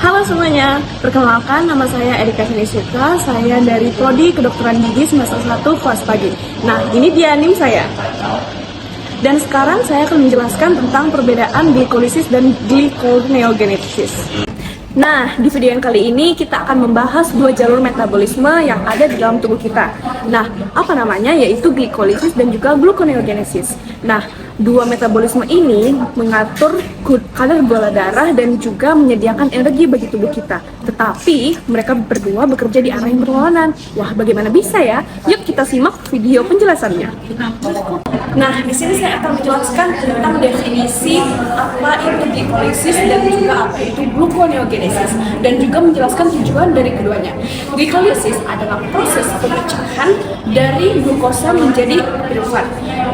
Halo semuanya, perkenalkan nama saya Erika Sinisuka, saya dari Prodi Kedokteran Gigi semester 1 kelas pagi. Nah, ini dia NIM saya. Dan sekarang saya akan menjelaskan tentang perbedaan glikolisis dan glikoneogenesis. Nah, di video yang kali ini kita akan membahas dua jalur metabolisme yang ada di dalam tubuh kita. Nah, apa namanya? Yaitu glikolisis dan juga gluconeogenesis. Nah, dua metabolisme ini mengatur kadar gula darah dan juga menyediakan energi bagi tubuh kita. Tetapi, mereka berdua bekerja di arah yang berlawanan. Wah, bagaimana bisa ya? Yuk kita simak video penjelasannya. Nah, di sini saya akan menjelaskan tentang definisi apa itu glikolisis dan juga apa itu gluconeogenesis, dan juga menjelaskan tujuan dari keduanya. Glikolisis adalah proses pemecahan dari glukosa menjadi pirufat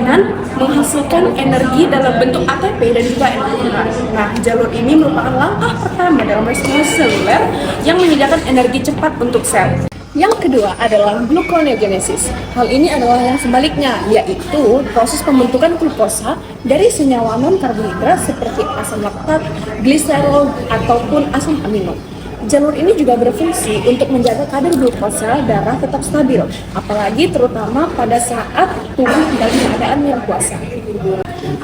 dan menghasilkan energi dalam bentuk ATP dan juga energi. Nah, jalur ini merupakan langkah pertama dalam respons seluler yang menyediakan energi cepat untuk sel. Yang kedua adalah gluconeogenesis. Hal ini adalah yang sebaliknya, yaitu proses pembentukan glukosa dari senyawa non-karbohidrat seperti asam laktat, gliserol, ataupun asam amino. Jalur ini juga berfungsi untuk menjaga kadar glukosa darah tetap stabil, apalagi terutama pada saat tubuh dalam keadaan yang puasa.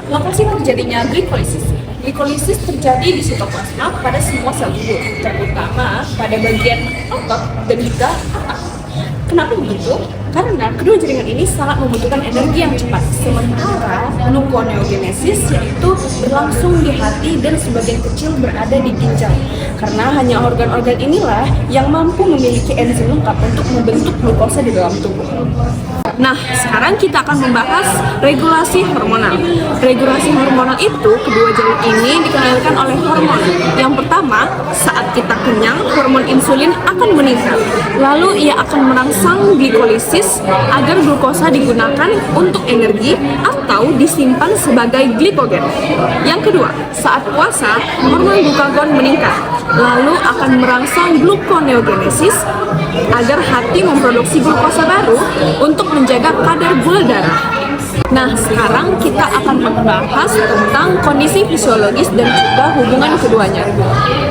Lokasi terjadinya glikolisis. Glikolisis terjadi di sitoplasma pada semua sel tubuh, terutama pada bagian otot dan juga otak. Kenapa begitu? Karena kedua jaringan ini sangat membutuhkan energi yang cepat. Sementara gluconeogenesis yaitu berlangsung di hati dan sebagian kecil berada di ginjal. Karena hanya organ-organ inilah yang mampu memiliki enzim lengkap untuk membentuk glukosa di dalam tubuh. Nah, sekarang kita akan membahas regulasi hormonal. Regulasi hormonal itu, kedua jalur ini dikendalikan oleh hormon. Yang pertama, saat kita kenyang, hormon insulin akan meningkat. Lalu ia akan merangsang glikolisis agar glukosa digunakan untuk energi atau disimpan sebagai glikogen. Yang kedua, saat puasa, hormon glukagon meningkat. Lalu akan merangsang gluconeogenesis agar hati memproduksi glukosa baru untuk menjaga kadar gula darah. Nah, sekarang kita akan membahas tentang kondisi fisiologis dan juga hubungan keduanya.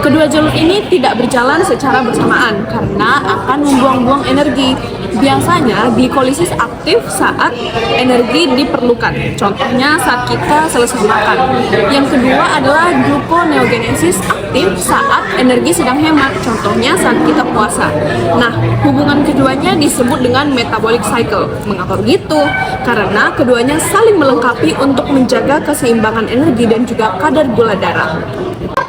Kedua jalur ini tidak berjalan secara bersamaan karena akan membuang-buang energi. Biasanya glikolisis aktif saat energi diperlukan. Contohnya saat kita selesai makan. Yang kedua adalah gluconeogenesis aktif saat energi sedang hemat. Contohnya saat kita puasa. Nah, hubungan keduanya disebut dengan metabolic cycle. Mengapa begitu? Karena keduanya saling melengkapi untuk menjaga keseimbangan energi dan juga kadar gula darah.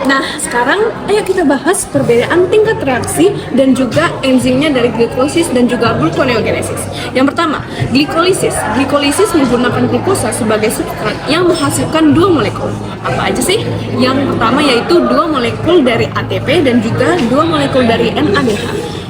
Nah, sekarang ayo kita bahas perbedaan tingkat reaksi dan juga enzimnya dari glikolisis dan juga gluconeogenesis. Yang pertama, glikolisis. Glikolisis menggunakan glukosa sebagai substrat yang menghasilkan dua molekul. Apa aja sih? Yang pertama yaitu dua molekul dari ATP dan juga dua molekul dari NADH.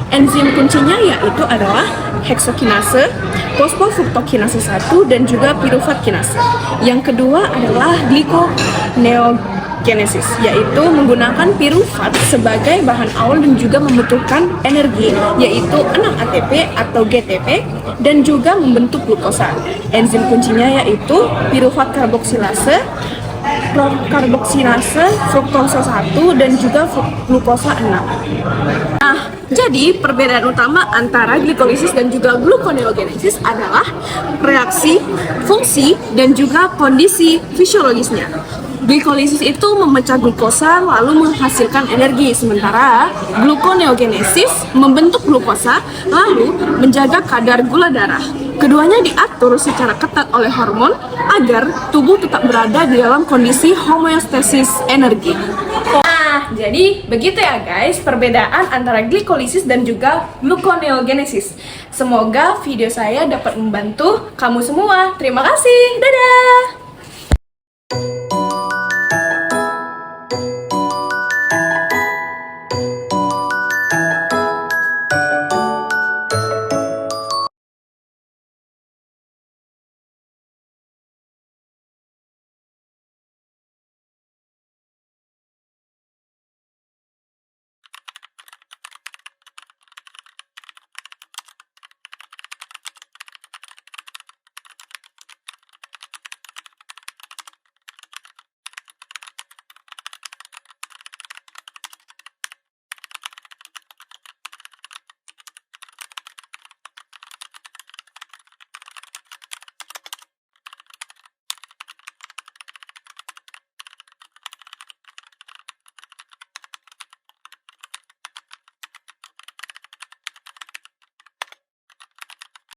Enzim kuncinya yaitu adalah heksokinase, fosfofruktokinase 1, dan juga pirufat kinase. Yang kedua adalah glikoneogenesis, yaitu menggunakan pirufat sebagai bahan awal dan juga membutuhkan energi, yaitu 6 ATP atau GTP, dan juga membentuk glukosa. Enzim kuncinya yaitu pirufat karboksilase, karboksilase, fruktosa 1, dan juga glukosa 6. Nah, jadi perbedaan utama antara glikolisis dan juga gluconeogenesis adalah reaksi, fungsi, dan juga kondisi fisiologisnya. Glikolisis itu memecah glukosa lalu menghasilkan energi, sementara gluconeogenesis membentuk glukosa lalu menjaga kadar gula darah. Keduanya diatur secara ketat oleh hormon agar tubuh tetap berada di dalam kondisi homeostasis energi. Nah, jadi begitu ya guys, perbedaan antara glikolisis dan juga gluconeogenesis. Semoga video saya dapat membantu kamu semua. Terima kasih, dadah!